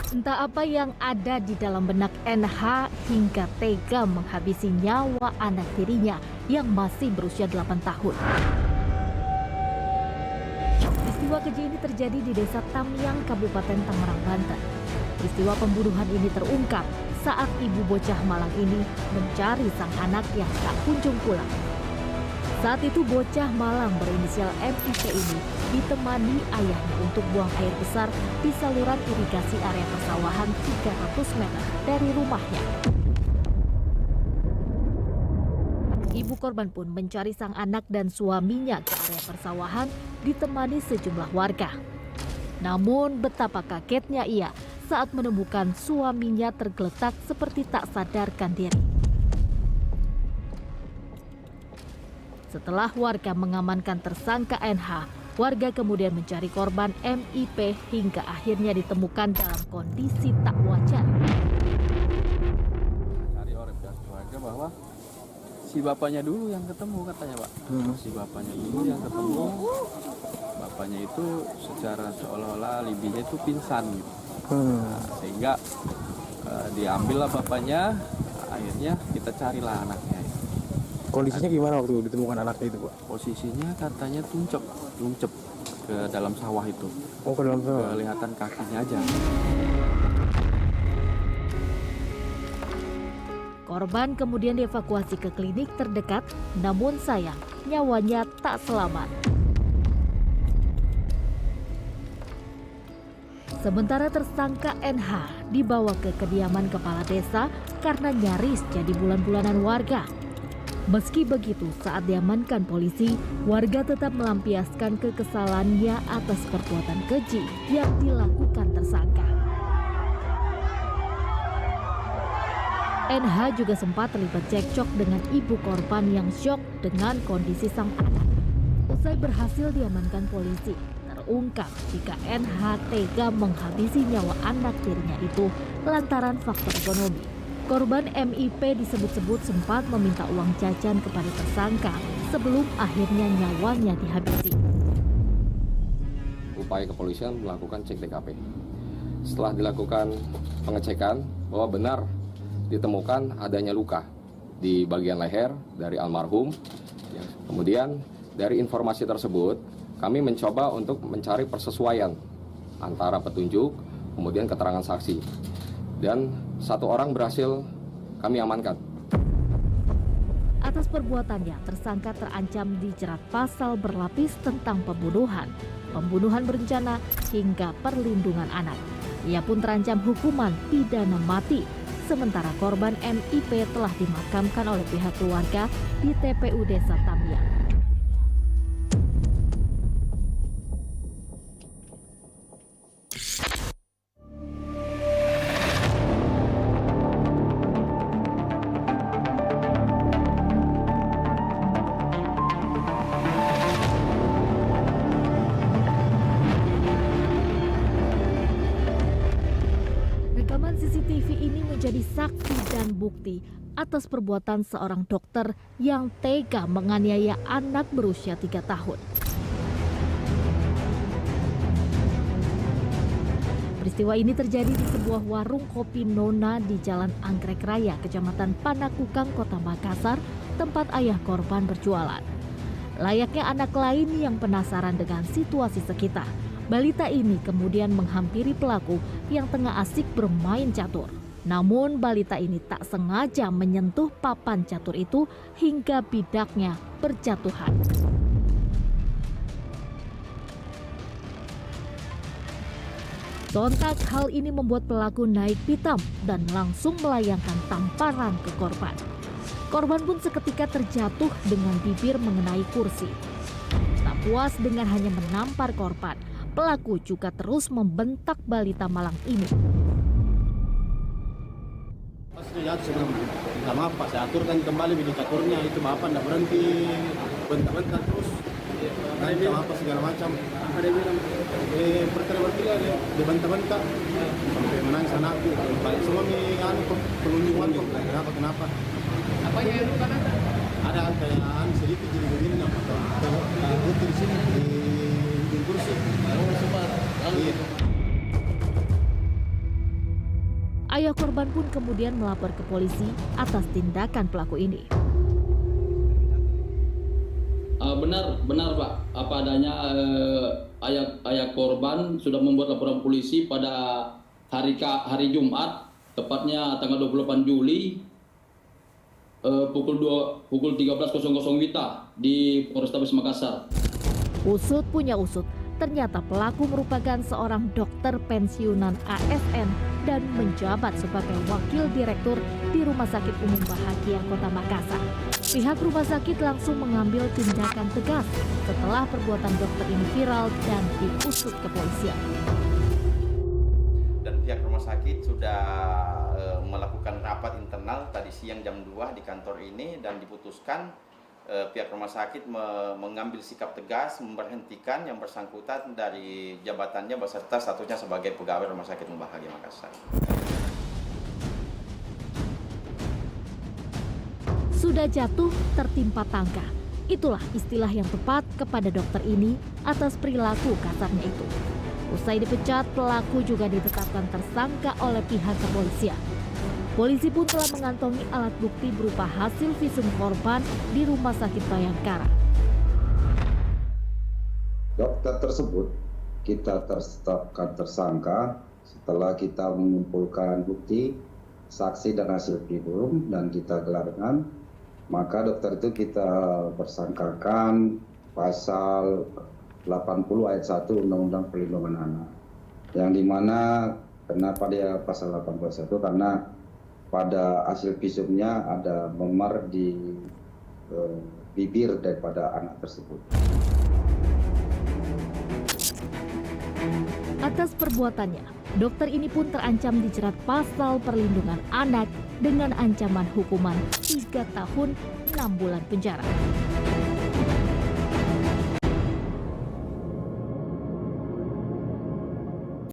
Entah apa yang ada di dalam benak NH hingga tega menghabisi nyawa anak tirinya yang masih berusia 8 tahun. Peristiwa keji ini terjadi di Desa Tamyang, Kabupaten Tangerang, Banten. Peristiwa pembunuhan ini terungkap saat ibu bocah malang ini mencari sang anak yang tak kunjung pulang. Saat itu bocah malang berinisial MIP ini ditemani ayahnya untuk buang air besar di saluran irigasi area persawahan 300 meter dari rumahnya. Ibu korban pun mencari sang anak dan suaminya ke area persawahan ditemani sejumlah warga. Namun betapa kagetnya ia saat menemukan suaminya tergeletak seperti tak sadarkan diri. Setelah warga mengamankan tersangka NH, warga kemudian mencari korban MIP hingga akhirnya ditemukan dalam kondisi tak wajar. Cari oleh pihak keluarga bahwa si bapaknya dulu yang ketemu katanya, Pak. Si bapaknya dulu yang ketemu. Bapaknya itu secara seolah-olah libinya itu pingsan gitu. Nah, sehingga diambillah bapaknya, akhirnya kita carilah anaknya. Kondisinya gimana waktu ditemukan anaknya itu, Pak? Posisinya katanya tungcep ke dalam sawah itu. Oh, ke dalam sawah. Kelihatan kakinya aja. Korban kemudian dievakuasi ke klinik terdekat, namun sayang nyawanya tak selamat. Sementara tersangka NH dibawa ke kediaman kepala desa karena nyaris jadi bulan-bulanan warga. Meski begitu, saat diamankan polisi, warga tetap melampiaskan kekesalannya atas perbuatan keji yang dilakukan tersangka. NH juga sempat terlibat cekcok dengan ibu korban yang syok dengan kondisi sang anak. Usai berhasil diamankan polisi, terungkap jika NH tega menghabisi nyawa anak tirinya itu lantaran faktor ekonomi. Korban MIP disebut-sebut sempat meminta uang jajan kepada tersangka sebelum akhirnya nyawanya dihabisi. Upaya kepolisian melakukan cek TKP. Setelah dilakukan pengecekan bahwa benar ditemukan adanya luka di bagian leher dari almarhum. Kemudian dari informasi tersebut kami mencoba untuk mencari persesuaian antara petunjuk kemudian keterangan saksi. Dan satu orang berhasil kami amankan. Atas perbuatannya, tersangka terancam dijerat pasal berlapis tentang pembunuhan, pembunuhan berencana, hingga perlindungan anak. Ia pun terancam hukuman pidana mati. Sementara korban MIP telah dimakamkan oleh pihak keluarga di TPU Desa Tamyang. Rekaman CCTV ini menjadi saksi dan bukti atas perbuatan seorang dokter yang tega menganiaya anak berusia 3 tahun. Peristiwa ini terjadi di sebuah warung kopi Nona di Jalan Anggrek Raya, Kecamatan Panakukang, Kota Makassar, tempat ayah korban berjualan. Layaknya anak lain yang penasaran dengan situasi sekitar, balita ini kemudian menghampiri pelaku yang tengah asik bermain catur. Namun balita ini tak sengaja menyentuh papan catur itu hingga bidaknya berjatuhan. Sontak hal ini membuat pelaku naik pitam dan langsung melayangkan tamparan ke korban. Korban pun seketika terjatuh dengan bibir mengenai kursi. Tak puas dengan hanya menampar korban, pelaku juga terus membentak balita malang ini. Pas dia jatuh saya bilang, minta maaf Pak, saya aturkan kembali video caturnya, itu Bapak tidak berhenti bentak-bentak terus. Nah, minta maaf segala macam. Ada bilang, berkali-kali dia bentak-bentak sampai menangis anakku. Balik semua pengunjungan kok, kenapa? Apa yang luka ada? Ada kayak sedikit jadi begini, putih di sini di kursi. Oh, sempat. Iya. Ayah korban pun kemudian melapor ke polisi atas tindakan pelaku ini. Benar Pak, apa adanya ayah korban sudah membuat laporan polisi pada hari Jumat, tepatnya tanggal 28 Juli pukul 13.00 WITA di Polrestabes Makassar. Usut punya usut, ternyata pelaku merupakan seorang dokter pensiunan ASN dan menjabat sebagai wakil direktur di Rumah Sakit Umum Bahagia Kota Makassar. Pihak rumah sakit langsung mengambil tindakan tegas setelah perbuatan dokter ini viral dan diusut kepolisian. Dan pihak rumah sakit sudah melakukan rapat internal tadi siang jam 2 di kantor ini, dan diputuskan pihak rumah sakit mengambil sikap tegas memberhentikan yang bersangkutan dari jabatannya beserta statusnya sebagai pegawai Rumah Sakit Umum Bahagia Makassar. Sudah jatuh tertimpa tangga. Itulah istilah yang tepat kepada dokter ini atas perilaku kasarnya itu. Usai dipecat, pelaku juga ditetapkan tersangka oleh pihak kepolisian. Polisi pun telah mengantongi alat bukti berupa hasil visum korban di Rumah Sakit Bayangkara. Dokter tersebut kita tetapkan tersangka setelah kita mengumpulkan bukti, saksi dan hasil visum dan kita gelarkan. Maka dokter itu kita bersangkakan pasal 80 ayat 1 Undang-Undang Perlindungan Anak. Yang dimana kenapa dia pasal 81? Karena pada hasil visumnya ada memar di bibir daripada anak tersebut. Atas perbuatannya, dokter ini pun terancam dijerat pasal perlindungan anak dengan ancaman hukuman 3 tahun 6 bulan penjara.